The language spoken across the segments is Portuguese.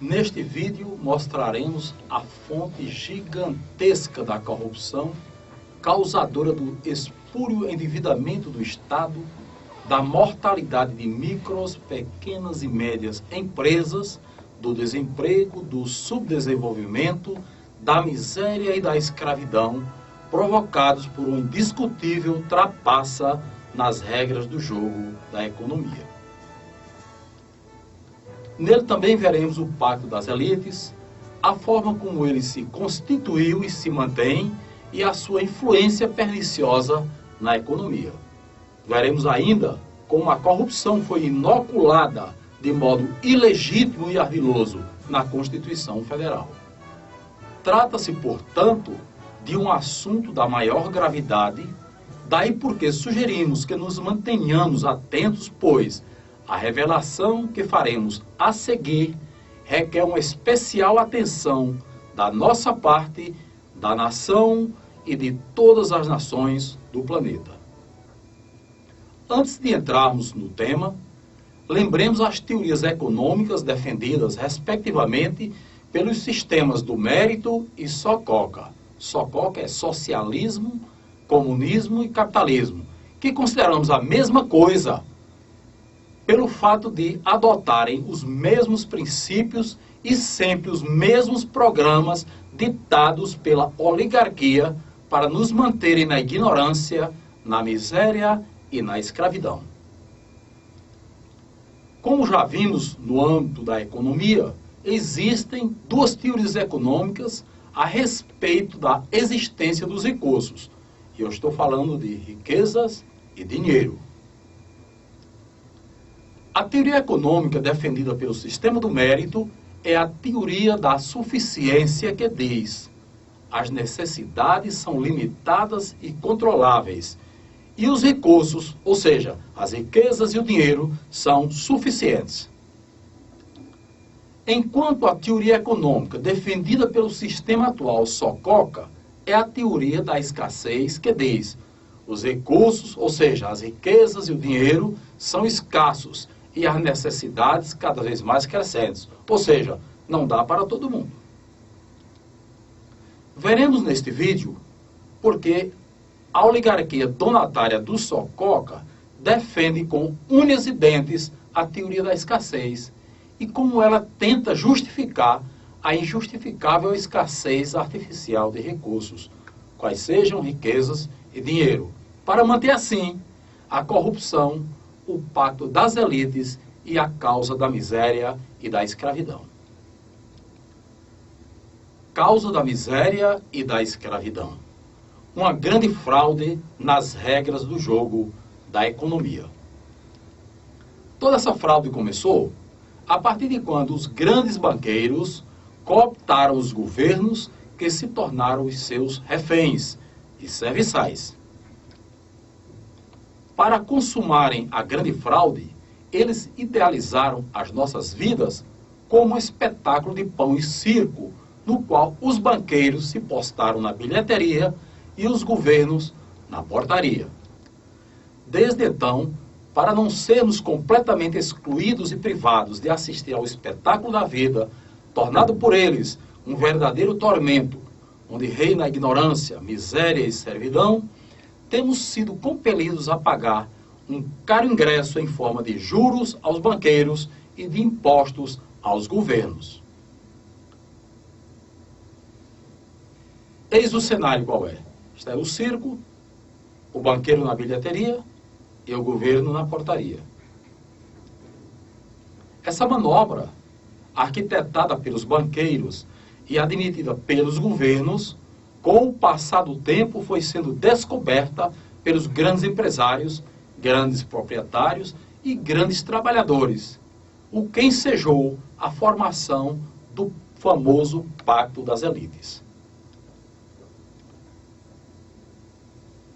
Neste vídeo mostraremos a fonte gigantesca da corrupção, causadora do espúrio endividamento do Estado, da mortalidade de micros, pequenas e médias empresas, do desemprego, do subdesenvolvimento, da miséria e da escravidão, provocados por uma indiscutível trapaça nas regras do jogo da economia. Nele também veremos o pacto das elites, a forma como ele se constituiu e se mantém e a sua influência perniciosa na economia. Veremos ainda como a corrupção foi inoculada de modo ilegítimo e ardiloso na Constituição Federal. Trata-se, portanto, de um assunto da maior gravidade, daí porque sugerimos que nos mantenhamos atentos, pois a revelação que faremos a seguir requer uma especial atenção da nossa parte, da nação e de todas as nações do planeta. Antes de entrarmos no tema, lembremos as teorias econômicas defendidas, respectivamente, pelos sistemas do mérito e Sokoka. Sokoka é socialismo, comunismo e capitalismo, que consideramos a mesma coisa, pelo fato de adotarem os mesmos princípios e sempre os mesmos programas ditados pela oligarquia para nos manterem na ignorância, na miséria e na escravidão. Como já vimos no âmbito da economia, existem duas teorias econômicas a respeito da existência dos recursos. E eu estou falando de riquezas e dinheiro. A teoria econômica defendida pelo sistema do mérito é a teoria da suficiência que diz: as necessidades são limitadas e controláveis, e os recursos, ou seja, as riquezas e o dinheiro, são suficientes. Enquanto a teoria econômica defendida pelo sistema atual Sokoka é a teoria da escassez que diz: os recursos, ou seja, as riquezas e o dinheiro, são escassos e as necessidades cada vez mais crescentes, ou seja, não dá para todo mundo. Veremos neste vídeo porque a oligarquia donatária do Sokoka defende com unhas e dentes a teoria da escassez e como ela tenta justificar a injustificável escassez artificial de recursos, quais sejam riquezas e dinheiro, para manter assim a corrupção, o pacto das elites e a causa da miséria e da escravidão. Causa da miséria e da escravidão. Uma grande fraude nas regras do jogo da economia. Toda essa fraude começou a partir de quando os grandes banqueiros cooptaram os governos que se tornaram os seus reféns e serviçais. Para consumarem a grande fraude, eles idealizaram as nossas vidas como um espetáculo de pão e circo, no qual os banqueiros se postaram na bilheteria e os governos na portaria. Desde então, para não sermos completamente excluídos e privados de assistir ao espetáculo da vida, tornado por eles um verdadeiro tormento, onde reina a ignorância, miséria e servidão, temos sido compelidos a pagar um caro ingresso em forma de juros aos banqueiros e de impostos aos governos. Eis o cenário qual é. Está é o circo, o banqueiro na bilheteria e o governo na portaria. Essa manobra, arquitetada pelos banqueiros e admitida pelos governos, com o passar do tempo foi sendo descoberta pelos grandes empresários, grandes proprietários e grandes trabalhadores, o que ensejou a formação do famoso Pacto das Elites.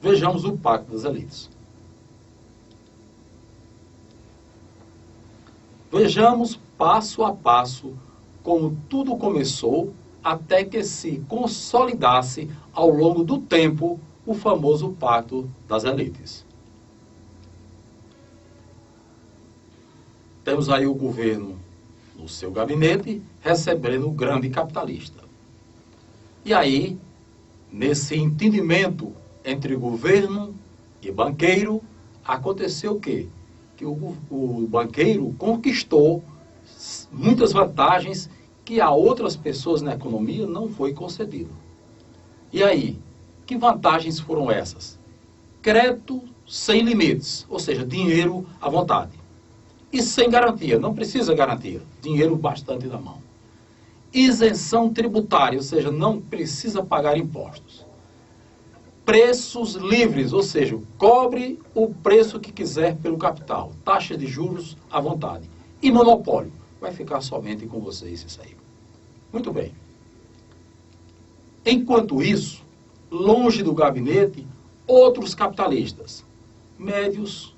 Vejamos o Pacto das Elites. Vejamos passo a passo como tudo começou até que se consolidasse ao longo do tempo o famoso Pacto das Elites. Temos aí o governo no seu gabinete, recebendo o grande capitalista. E aí, nesse entendimento entre governo e banqueiro, aconteceu o quê? Que o banqueiro conquistou muitas vantagens que a outras pessoas na economia não foi concedido. E aí, que vantagens foram essas? Crédito sem limites, ou seja, dinheiro à vontade. E sem garantia, não precisa garantia, dinheiro bastante na mão. Isenção tributária, ou seja, não precisa pagar impostos. Preços livres, ou seja, cobre o preço que quiser pelo capital. Taxa de juros à vontade. E monopólio, vai ficar somente com vocês isso aí. Muito bem. Enquanto isso, longe do gabinete, outros capitalistas, médios,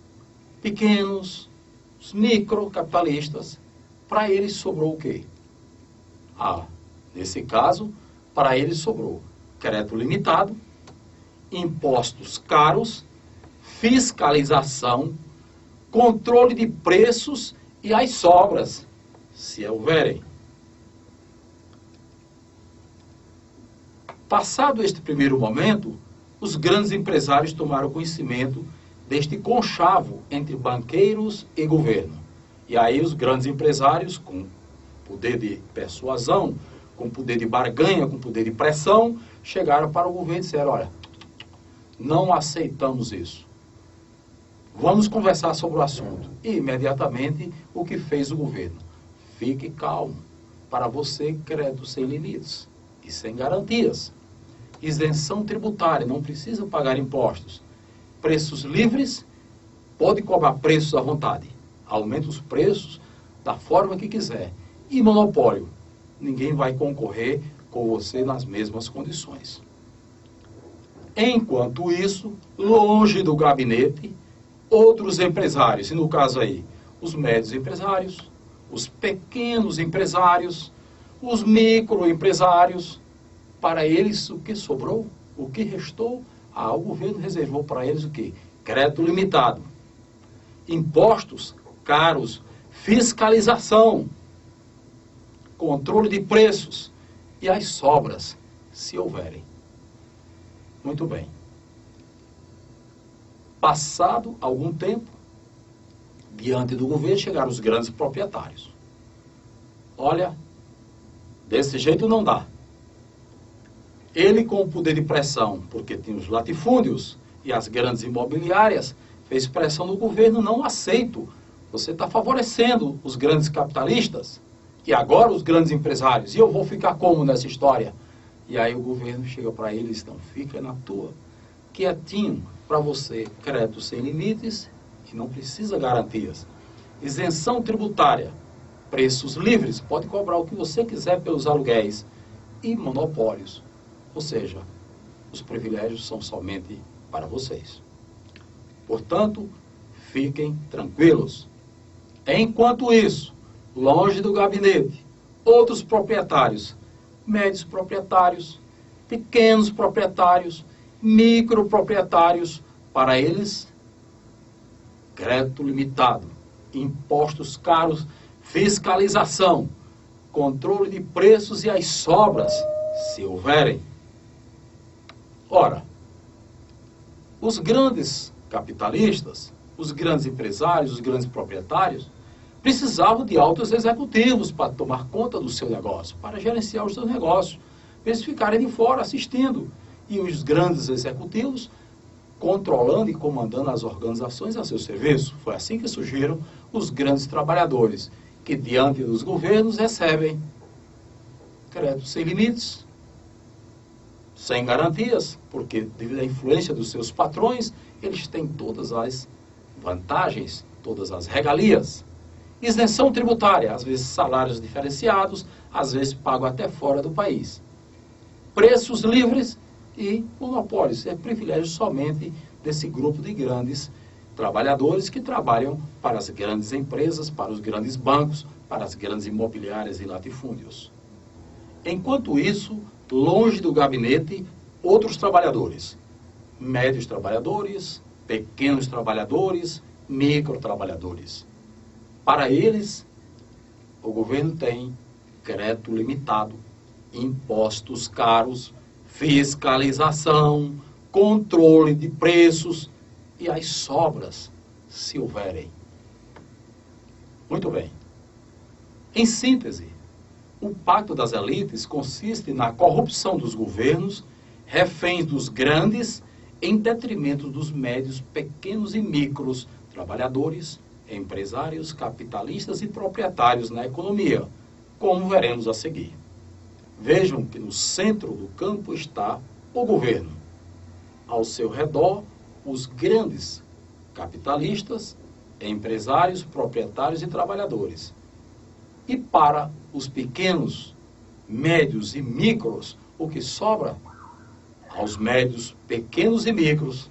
pequenos, microcapitalistas, para eles sobrou o quê? Nesse caso, para eles sobrou crédito limitado, impostos caros, fiscalização, controle de preços e as sobras, se houverem. Passado este primeiro momento, os grandes empresários tomaram conhecimento deste conchavo entre banqueiros e governo. E aí os grandes empresários, com poder de persuasão, com poder de barganha, com poder de pressão, chegaram para o governo e disseram, olha, não aceitamos isso. Vamos conversar sobre o assunto. E imediatamente o que fez o governo? Fique calmo. Para você, crédito sem limites e sem garantias. Isenção tributária, não precisa pagar impostos. Preços livres, pode cobrar preços à vontade. Aumenta os preços da forma que quiser. E monopólio, ninguém vai concorrer com você nas mesmas condições. Enquanto isso, longe do gabinete, outros empresários, e no caso aí, os médios empresários, os pequenos empresários, os microempresários, para eles o que sobrou, o que restou, o governo reservou para eles o quê? Crédito limitado, impostos caros, fiscalização, controle de preços e as sobras, se houverem. Muito bem. Passado algum tempo, diante do governo chegaram os grandes proprietários. Olha, desse jeito não dá. Ele, com o poder de pressão, porque tinha os latifúndios e as grandes imobiliárias, fez pressão no governo, não aceito. Você está favorecendo os grandes capitalistas e agora os grandes empresários. E eu vou ficar como nessa história? E aí o governo chega para eles e diz, não, fica na tua, quietinho, para você, crédito sem limites e não precisa garantias. Isenção tributária, preços livres, pode cobrar o que você quiser pelos aluguéis e monopólios. Ou seja, os privilégios são somente para vocês. Portanto, fiquem tranquilos. Enquanto isso, longe do gabinete, outros proprietários, médios proprietários, pequenos proprietários, microproprietários, para eles, crédito limitado, impostos caros, fiscalização, controle de preços e as sobras, se houverem. Ora, os grandes capitalistas, os grandes empresários, os grandes proprietários, precisavam de altos executivos para tomar conta do seu negócio, para gerenciar os seus negócios. Eles ficarem de fora assistindo. E os grandes executivos controlando e comandando as organizações a seu serviço. Foi assim que surgiram os grandes trabalhadores, que diante dos governos recebem crédito sem limites, sem garantias, porque devido à influência dos seus patrões, eles têm todas as vantagens, todas as regalias. Isenção tributária, às vezes salários diferenciados, às vezes pago até fora do país. Preços livres e monopólios, é privilégio somente desse grupo de grandes trabalhadores que trabalham para as grandes empresas, para os grandes bancos, para as grandes imobiliárias e latifúndios. Enquanto isso, longe do gabinete, outros trabalhadores, médios trabalhadores, pequenos trabalhadores, micro trabalhadores. Para eles, o governo tem crédito limitado, impostos caros, fiscalização, controle de preços e as sobras, se houverem. Muito bem. Em síntese, o pacto das elites consiste na corrupção dos governos, reféns dos grandes, em detrimento dos médios, pequenos e micros trabalhadores, empresários, capitalistas e proprietários na economia, como veremos a seguir. Vejam que no centro do campo está o governo. Ao seu redor, os grandes capitalistas, empresários, proprietários e trabalhadores. E para os pequenos, médios e micros, o que sobra? Aos médios, pequenos e micros,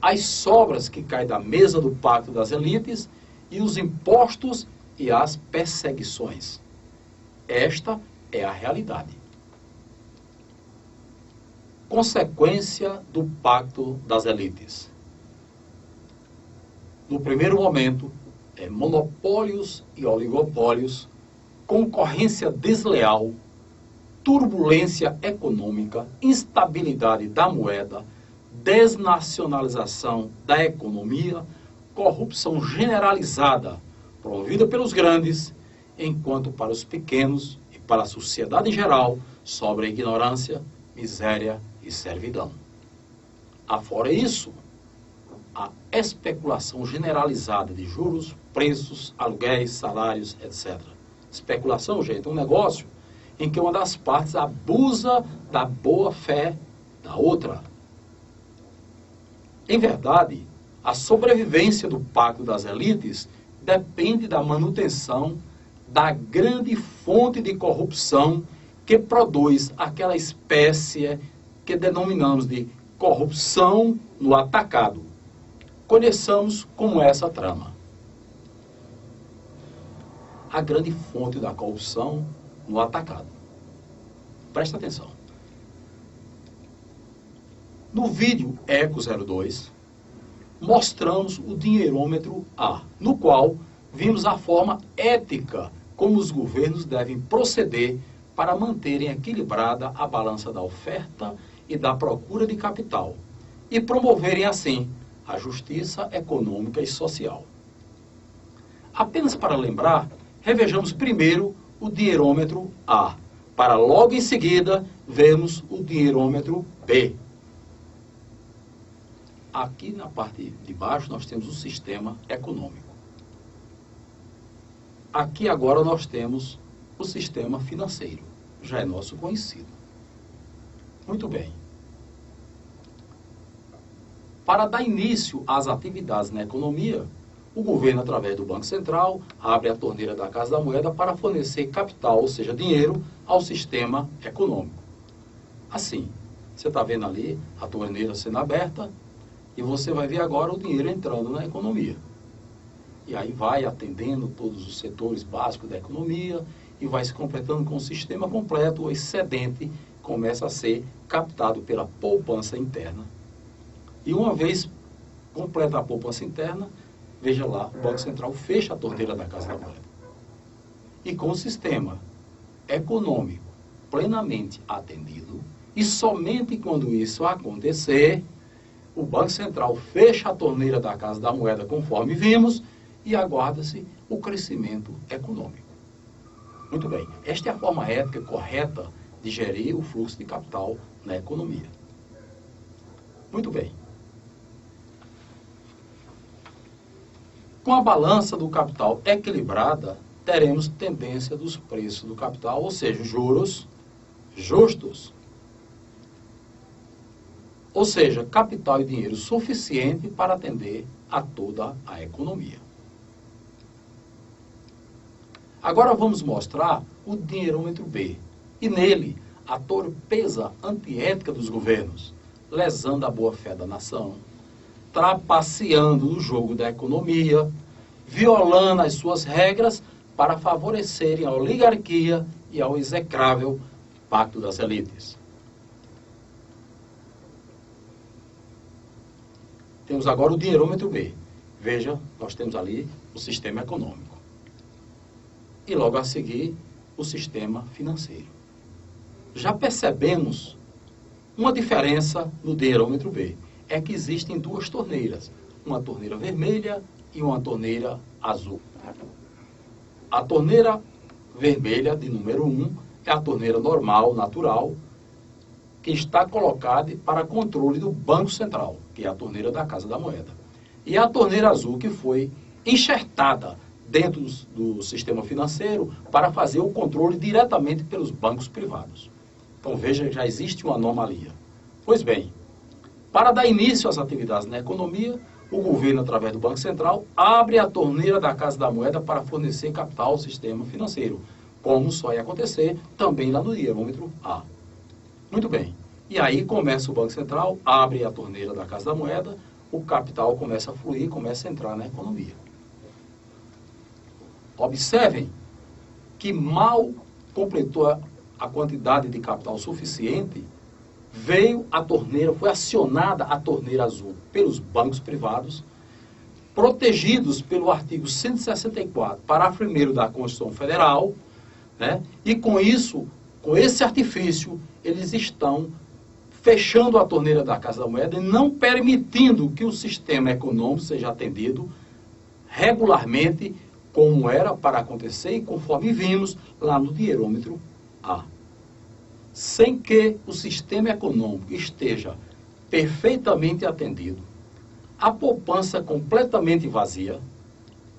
as sobras que caem da mesa do pacto das elites e os impostos e as perseguições. Esta é a realidade. Consequência do pacto das elites. No primeiro momento, monopólios e oligopólios, concorrência desleal, turbulência econômica, instabilidade da moeda, desnacionalização da economia, corrupção generalizada, promovida pelos grandes, enquanto para os pequenos e para a sociedade em geral sobra a ignorância, miséria e servidão. Afora isso, a especulação generalizada de juros, preços, aluguéis, salários, etc. Especulação, gente, é um negócio em que uma das partes abusa da boa-fé da outra. Em verdade, a sobrevivência do pacto das elites depende da manutenção da grande fonte de corrupção que produz aquela espécie que denominamos de corrupção no atacado. Conheçamos como é essa trama. A grande fonte da corrupção no atacado. Presta atenção. No vídeo Eco 02, mostramos o dinheirômetro A, no qual vimos a forma ética como os governos devem proceder para manterem equilibrada a balança da oferta e da procura de capital e promoverem assim a justiça econômica e social. Apenas para lembrar, revejamos primeiro o dinheirômetro A, para logo em seguida vermos o dinheirômetro B. Aqui na parte de baixo nós temos o sistema econômico. Aqui agora nós temos o sistema financeiro, já é nosso conhecido. Muito bem. Para dar início às atividades na economia, o governo, através do Banco Central, abre a torneira da Casa da Moeda para fornecer capital, ou seja, dinheiro, ao sistema econômico. Assim, você está vendo ali a torneira sendo aberta e você vai ver agora o dinheiro entrando na economia. E aí vai atendendo todos os setores básicos da economia e vai se completando com o sistema completo. O excedente começa a ser captado pela poupança interna. E uma vez completa a poupança interna, veja lá, o Banco Central fecha a torneira da Casa da Moeda. E com o sistema econômico plenamente atendido, e somente quando isso acontecer, o Banco Central fecha a torneira da Casa da Moeda, conforme vimos, e aguarda-se o crescimento econômico. Muito bem, esta é a forma ética correta de gerir o fluxo de capital na economia. Muito bem. Com a balança do capital equilibrada, teremos tendência dos preços do capital, ou seja, juros justos. Ou seja, capital e dinheiro suficiente para atender a toda a economia. Agora vamos mostrar o dinheirômetro B. E nele, a torpeza antiética dos governos, lesando a boa-fé da nação, trapaceando no jogo da economia, violando as suas regras para favorecerem a oligarquia e ao execrável pacto das elites. Temos agora o dinheirômetro B. Veja, nós temos ali o sistema econômico. e logo a seguir o sistema financeiro. Já percebemos uma diferença no dinheirômetro B. É que existem duas torneiras, uma torneira vermelha e uma torneira azul. A torneira vermelha, de número 1, é a torneira normal, natural, que está colocada para controle do Banco Central, que é a torneira da Casa da Moeda. E a torneira azul, que foi enxertada dentro do sistema financeiro para fazer o controle diretamente pelos bancos privados. Então veja que já existe uma anomalia. Pois bem, para dar início às atividades na economia, o governo, através do Banco Central, abre a torneira da Casa da Moeda para fornecer capital ao sistema financeiro, como só ia acontecer também lá no dinheirômetro A. Muito bem. E aí começa o Banco Central, abre a torneira da Casa da Moeda, o capital começa a fluir, começa a entrar na economia. Observem que mal completou a quantidade de capital suficiente, veio a torneira, foi acionada a torneira azul pelos bancos privados, protegidos pelo artigo 164, parágrafo 1º da Constituição Federal, né? E com isso, com esse artifício, eles estão fechando a torneira da Casa da Moeda e não permitindo que o sistema econômico seja atendido regularmente, como era para acontecer e conforme vimos lá no dinheirômetro A. Sem que o sistema econômico esteja perfeitamente atendido, a poupança completamente vazia,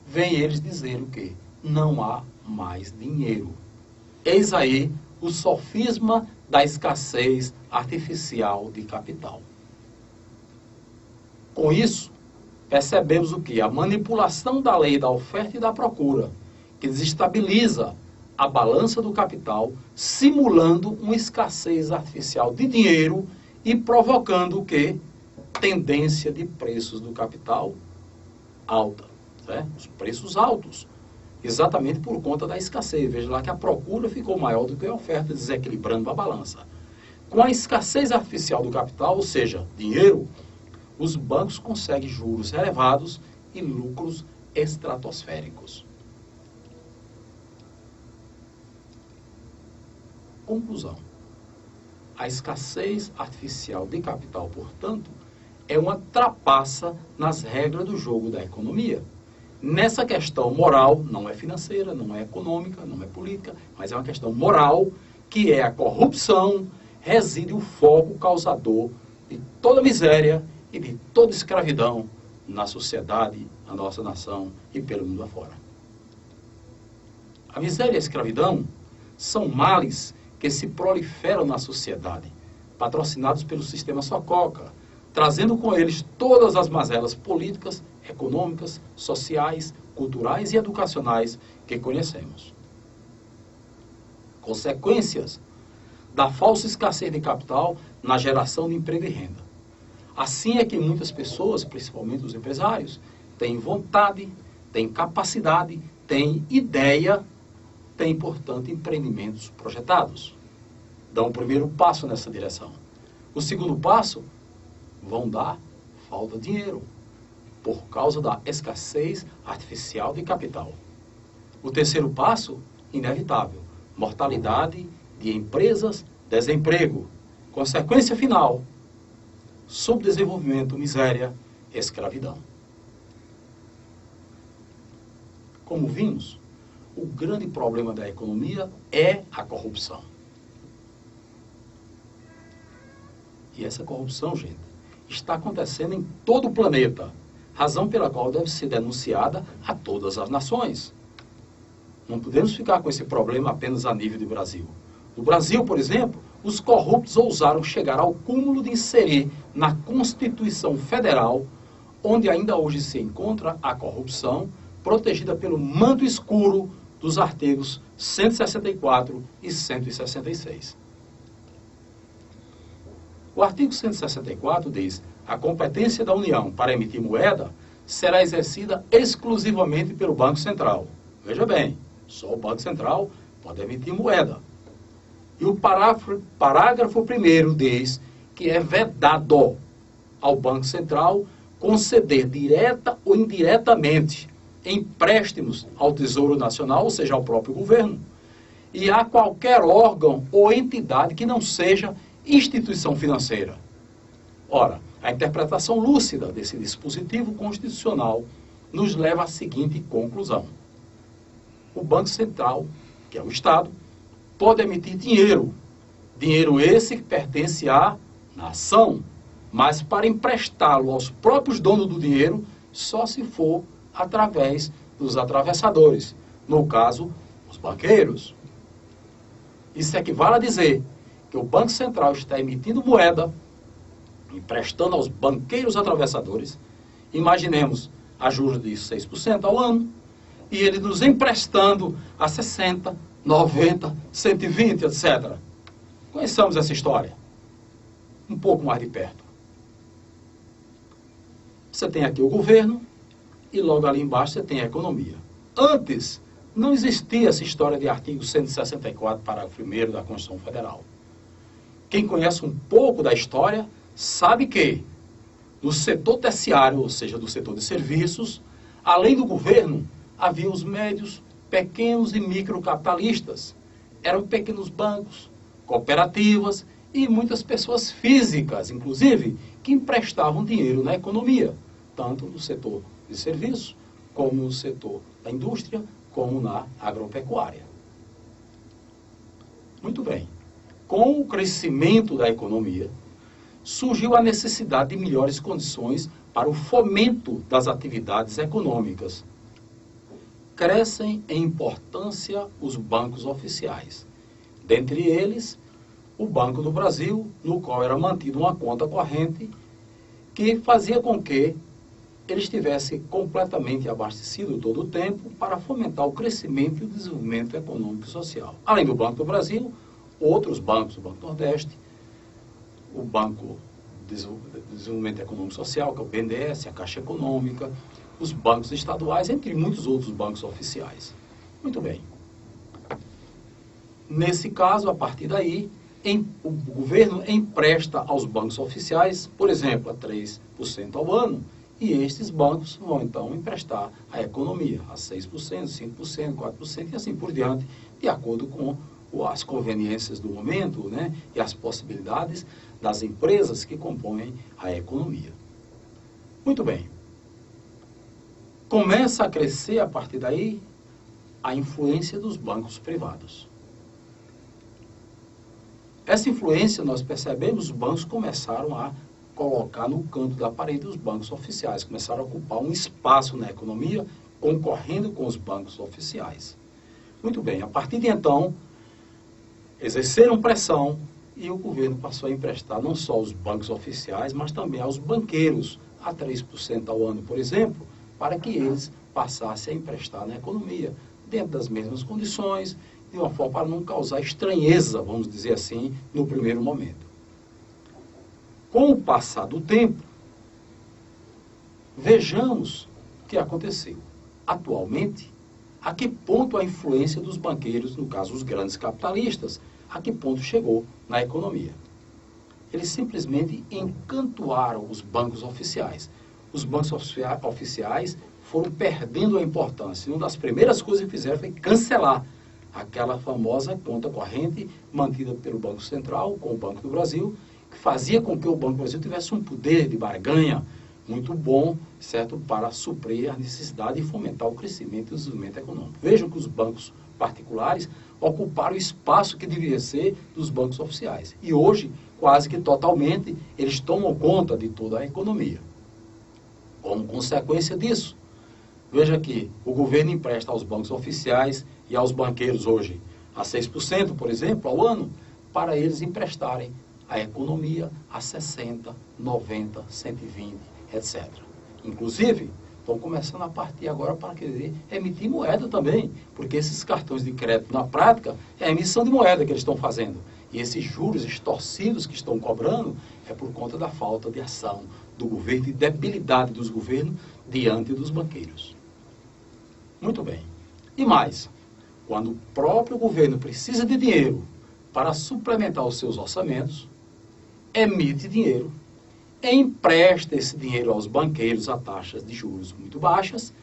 vem eles dizer o quê? Não há mais dinheiro. Eis aí o sofisma da escassez artificial de capital. Com isso, percebemos o quê? A manipulação da lei da oferta e da procura, que desestabiliza a balança do capital, simulando uma escassez artificial de dinheiro e provocando o quê? Tendência de preços do capital alta, certo? Os preços altos, exatamente por conta da escassez. Veja lá que a procura ficou maior do que a oferta, desequilibrando a balança. Com a escassez artificial do capital, ou seja, dinheiro, os bancos conseguem juros elevados e lucros estratosféricos. Conclusão. A escassez artificial de capital, portanto, é uma trapaça nas regras do jogo da economia. Nessa questão moral, não é financeira, não é econômica, não é política, mas é uma questão moral, que é a corrupção, reside o foco causador de toda miséria e de toda escravidão na sociedade, na nossa nação e pelo mundo afora. A miséria e a escravidão são males que se proliferam na sociedade, patrocinados pelo sistema Sococa, trazendo com eles todas as mazelas políticas, econômicas, sociais, culturais e educacionais que conhecemos. Consequências da falsa escassez de capital na geração de emprego e renda. Assim é que muitas pessoas, principalmente os empresários, têm vontade, têm capacidade, têm ideia, têm, portanto, empreendimentos projetados. Dão o primeiro passo nessa direção. O segundo passo, vão dar falta de dinheiro, por causa da escassez artificial de capital. O terceiro passo, inevitável, mortalidade de empresas, desemprego. Consequência final, subdesenvolvimento, miséria, escravidão. Como vimos, o grande problema da economia é a corrupção. E essa corrupção, gente, está acontecendo em todo o planeta, razão pela qual deve ser denunciada a todas as nações. Não podemos ficar com esse problema apenas a nível de Brasil. No Brasil, por exemplo, os corruptos ousaram chegar ao cúmulo de inserir na Constituição Federal, onde ainda hoje se encontra a corrupção, protegida pelo manto escuro dos artigos 164 e 166. O artigo 164 diz: a competência da União para emitir moeda será exercida exclusivamente pelo Banco Central. Veja bem, só o Banco Central pode emitir moeda. E o parágrafo 1º diz que é vedado ao Banco Central conceder direta ou indiretamente empréstimos ao Tesouro Nacional, ou seja, ao próprio governo, e a qualquer órgão ou entidade que não seja instituição financeira. Ora, a interpretação lúcida desse dispositivo constitucional nos leva à seguinte conclusão. O Banco Central, que é o Estado, pode emitir dinheiro. Dinheiro esse que pertence à nação, mas para emprestá-lo aos próprios donos do dinheiro, só se for através dos atravessadores, no caso, os banqueiros. Isso equivale a dizer que o Banco Central está emitindo moeda, emprestando aos banqueiros atravessadores, imaginemos a juros de 6% ao ano, e ele nos emprestando a 60%, 90%, 120%, etc. Conheçamos essa história um pouco mais de perto. Você tem aqui o governo e logo ali embaixo você tem a economia. Antes, não existia essa história de artigo 164, parágrafo 1º da Constituição Federal. Quem conhece um pouco da história sabe que no setor terciário, ou seja, do setor de serviços, além do governo, havia os médios, pequenos e microcapitalistas. Eram pequenos bancos, cooperativas e muitas pessoas físicas, inclusive, que emprestavam dinheiro na economia, tanto no setor de serviços, como no setor da indústria, como na agropecuária. Muito bem. Com o crescimento da economia, surgiu a necessidade de melhores condições para o fomento das atividades econômicas. Crescem em importância os bancos oficiais. Dentre eles, o Banco do Brasil, no qual era mantida uma conta corrente que fazia com que ele estivesse completamente abastecido todo o tempo para fomentar o crescimento e o desenvolvimento econômico e social. Além do Banco do Brasil, outros bancos, o Banco do Nordeste, o Banco de Desenvolvimento Econômico e Social, que é o BNDES, a Caixa Econômica, os bancos estaduais, entre muitos outros bancos oficiais. Muito bem. Nesse caso, a partir daí, o governo empresta aos bancos oficiais, por exemplo, a 3% ao ano, e estes bancos vão então emprestar à economia, a 6%, 5%, 4% e assim por diante, de acordo com as conveniências do momento, né, e as possibilidades das empresas que compõem a economia. Muito bem. Começa a crescer, a partir daí, a influência dos bancos privados. Essa influência, nós percebemos, os bancos começaram a colocar no canto da parede os bancos oficiais, começaram a ocupar um espaço na economia, concorrendo com os bancos oficiais. Muito bem, a partir de então, exerceram pressão e o governo passou a emprestar não só aos bancos oficiais, mas também aos banqueiros, a 3% ao ano, por exemplo, para que eles passassem a emprestar na economia, dentro das mesmas condições, de uma forma para não causar estranheza, vamos dizer assim, no primeiro momento. Com o passar do tempo, vejamos o que aconteceu. Atualmente, a que ponto a influência dos banqueiros, no caso os grandes capitalistas, a que ponto chegou na economia? Eles simplesmente encantoaram os bancos oficiais. Os bancos oficiais foram perdendo a importância. Uma das primeiras coisas que fizeram foi cancelar aquela famosa conta corrente mantida pelo Banco Central com o Banco do Brasil, que fazia com que o Banco do Brasil tivesse um poder de barganha muito bom, certo, para suprir a necessidade e fomentar o crescimento e o desenvolvimento econômico. Vejam que os bancos particulares ocuparam o espaço que deveria ser dos bancos oficiais. E hoje, quase que totalmente, eles tomam conta de toda a economia. Como consequência disso, veja que o governo empresta aos bancos oficiais e aos banqueiros hoje a 6%, por exemplo, ao ano, para eles emprestarem a economia a 60%, 90%, 120%, etc. Inclusive, estão começando a partir agora para querer emitir moeda também, porque esses cartões de crédito, na prática, é a emissão de moeda que eles estão fazendo. E esses juros extorsivos que estão cobrando é por conta da falta de ação do governo e debilidade dos governos diante dos banqueiros. Muito bem. E mais, quando o próprio governo precisa de dinheiro para suplementar os seus orçamentos, emite dinheiro, empresta esse dinheiro aos banqueiros a taxas de juros muito baixas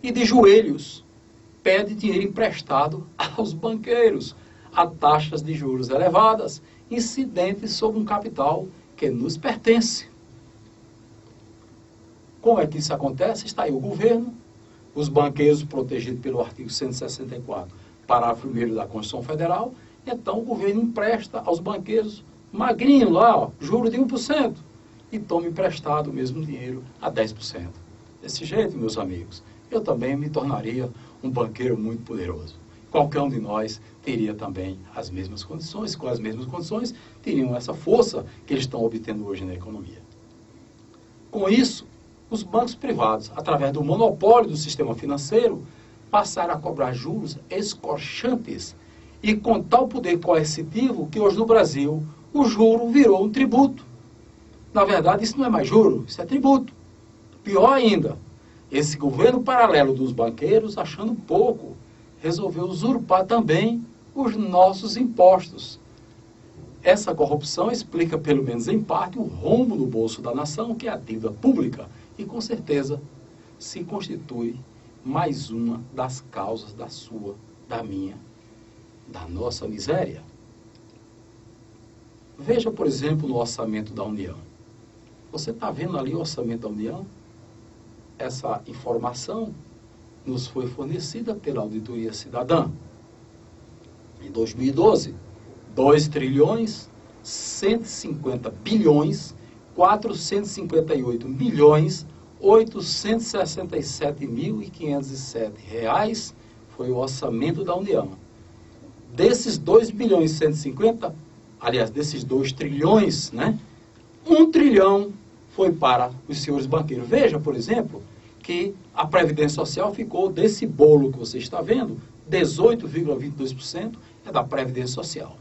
e de joelhos pede dinheiro emprestado aos banqueiros a taxas de juros elevadas, incidentes sobre um capital que nos pertence. Como é que isso acontece? Está aí o governo, os banqueiros protegidos pelo artigo 164, parágrafo 1º da Constituição Federal. Então o governo empresta aos banqueiros magrinho lá, ó, juro de 1%, e toma emprestado o mesmo dinheiro a 10%. Desse jeito, meus amigos, eu também me tornaria um banqueiro muito poderoso. Qualquer um de nós teria também as mesmas condições, com as mesmas condições, teriam essa força que eles estão obtendo hoje na economia. Com isso, os bancos privados, através do monopólio do sistema financeiro, passaram a cobrar juros escorchantes e com tal poder coercitivo que hoje no Brasil o juro virou um tributo. Na verdade, isso não é mais juro, isso é tributo. Pior ainda, esse governo paralelo dos banqueiros, achando pouco, resolveu usurpar também os nossos impostos. Essa corrupção explica, pelo menos em parte, o rombo no bolso da nação, que é a dívida pública, e com certeza se constitui mais uma das causas da sua, da minha, da nossa miséria. Veja, por exemplo, no orçamento da União. Você está vendo ali o orçamento da União? Essa informação nos foi fornecida pela Auditoria Cidadã. Em 2012, 2 trilhões, 150 bilhões, 458 milhões, 867.507 reais foi o orçamento da União. Desses 2 bilhões e 150, aliás, desses 2 trilhões, né? 1 trilhão foi para os senhores banqueiros. Veja, por exemplo, que a Previdência Social ficou desse bolo que você está vendo, 18,22% é da Previdência Social.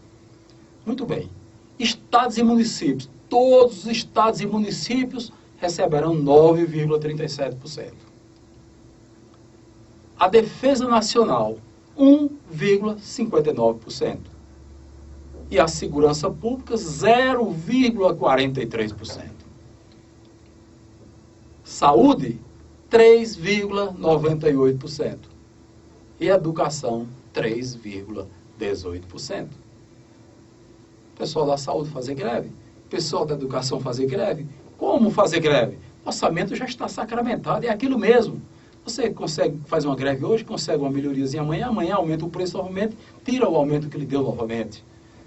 Muito bem. Estados e municípios, todos os estados e municípios receberão 9,37%. A Defesa Nacional, 1,59%. E a Segurança Pública, 0,43%. Saúde, 3,98%. E Educação, 3,18%. Pessoal da saúde fazer greve, pessoal da educação fazer greve. Como fazer greve? O orçamento já está sacramentado, é aquilo mesmo. Você consegue fazer uma greve hoje, consegue uma melhoriazinha amanhã, amanhã aumenta o preço novamente, tira o aumento que ele deu novamente.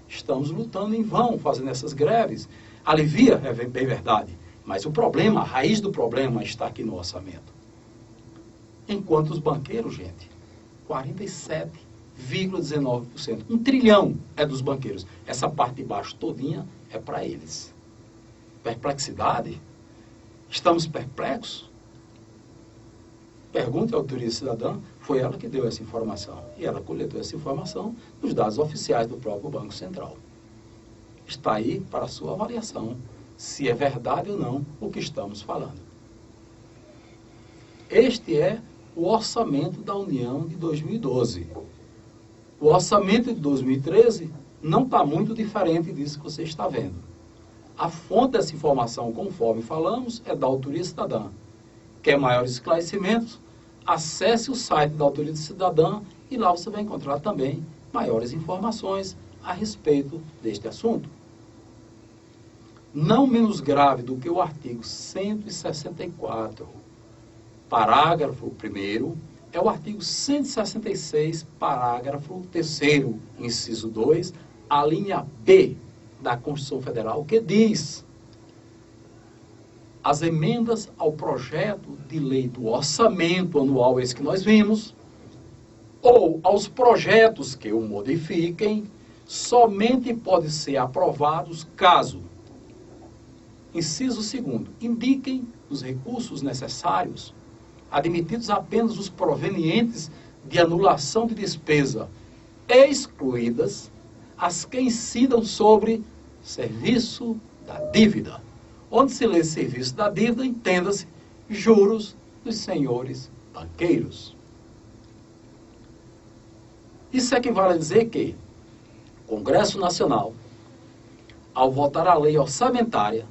Estamos lutando em vão, fazendo essas greves. Alivia, é bem verdade, mas o problema, a raiz do problema está aqui no orçamento. Enquanto os banqueiros, gente, 47,19%. 1 trilhão é dos banqueiros. Essa parte de baixo todinha é para eles. Perplexidade? Estamos perplexos? Pergunte à Autoria Cidadã, foi ela que deu essa informação. E ela coletou essa informação nos dados oficiais do próprio Banco Central. Está aí para a sua avaliação, se é verdade ou não o que estamos falando. Este é o orçamento da União de 2012. O orçamento de 2013 não está muito diferente disso que você está vendo. A fonte dessa informação, conforme falamos, é da Autoria Cidadã. Quer maiores esclarecimentos? Acesse o site da Autoria Cidadã e lá você vai encontrar também maiores informações a respeito deste assunto. Não menos grave do que o artigo 164, parágrafo 1º, é o artigo 166, parágrafo 3º, inciso 2, a linha B da Constituição Federal, que diz: as emendas ao projeto de lei do orçamento anual, esse que nós vimos, ou aos projetos que o modifiquem, somente podem ser aprovados caso, inciso 2º, indiquem os recursos necessários, admitidos apenas os provenientes de anulação de despesa, excluídas as que incidam sobre serviço da dívida. Onde se lê serviço da dívida, entenda-se juros dos senhores banqueiros. Isso equivale a dizer que o Congresso Nacional, ao votar a lei orçamentária,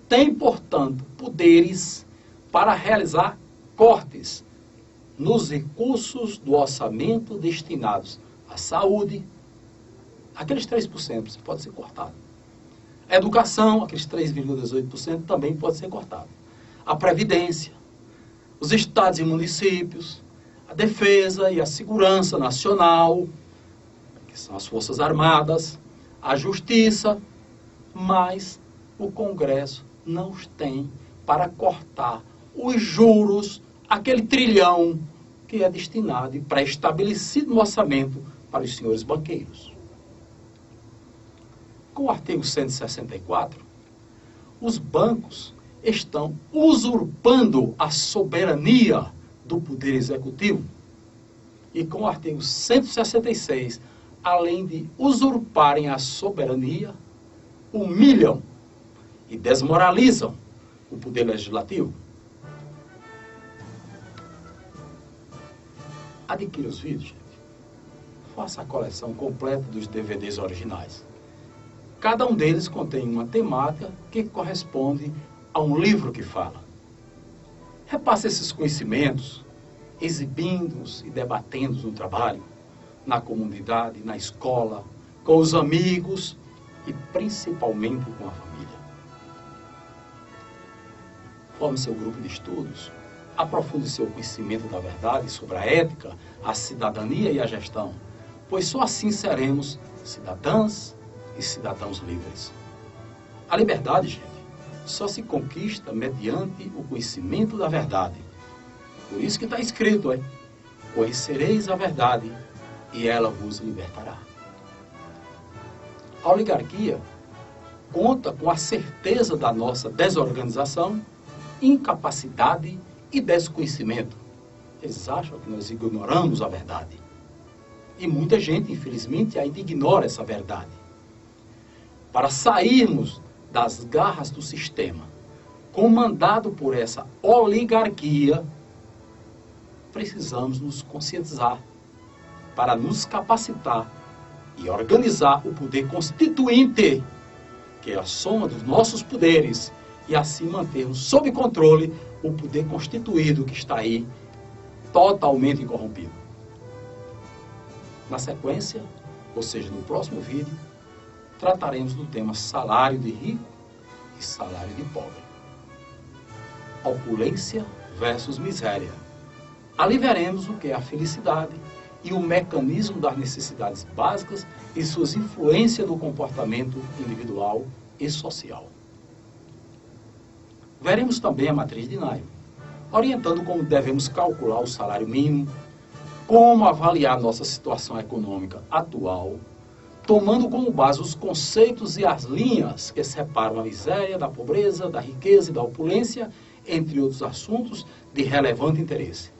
tem, portanto, poderes para realizar cortes nos recursos do orçamento destinados à saúde, aqueles 3% pode ser cortado. A educação, aqueles 3,18% também pode ser cortado. A previdência, os estados e municípios, a defesa e a segurança nacional, que são as Forças Armadas, a Justiça, mas o Congresso não tem para cortar os juros, aquele trilhão que é destinado e pré-estabelecido no orçamento para os senhores banqueiros. Com o artigo 164, os bancos estão usurpando a soberania do Poder Executivo. E com o artigo 166, além de usurparem a soberania, humilham e desmoralizam o Poder Legislativo. Adquira os vídeos, gente. Faça a coleção completa dos DVDs originais. Cada um deles contém uma temática que corresponde a um livro que fala. Repasse esses conhecimentos, exibindo-os e debatendo-os no trabalho, na comunidade, na escola, com os amigos e principalmente com a família. Forme seu grupo de estudos, aprofunde seu conhecimento da verdade sobre a ética, a cidadania e a gestão, pois só assim seremos cidadãs e cidadãos livres. A liberdade, gente, só se conquista mediante o conhecimento da verdade. Por isso que está escrito, conhecereis a verdade e ela vos libertará. A oligarquia conta com a certeza da nossa desorganização, incapacidade e desconhecimento. Eles acham que nós ignoramos a verdade. E muita gente, infelizmente, ainda ignora essa verdade. Para sairmos das garras do sistema, comandado por essa oligarquia, precisamos nos conscientizar para nos capacitar e organizar o poder constituinte, que é a soma dos nossos poderes, e assim mantermos sob controle o poder constituído que está aí, totalmente incorrompido. Na sequência, ou seja, no próximo vídeo, trataremos do tema salário de rico e salário de pobre. Opulência versus miséria. Ali veremos o que é a felicidade e o mecanismo das necessidades básicas e suas influências no comportamento individual e social. Veremos também a matriz de Nairo, orientando como devemos calcular o salário mínimo, como avaliar nossa situação econômica atual, tomando como base os conceitos e as linhas que separam a miséria da pobreza, da riqueza e da opulência, entre outros assuntos de relevante interesse.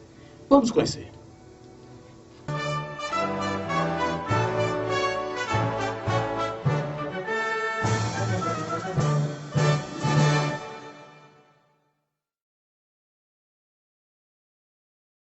Vamos conhecer.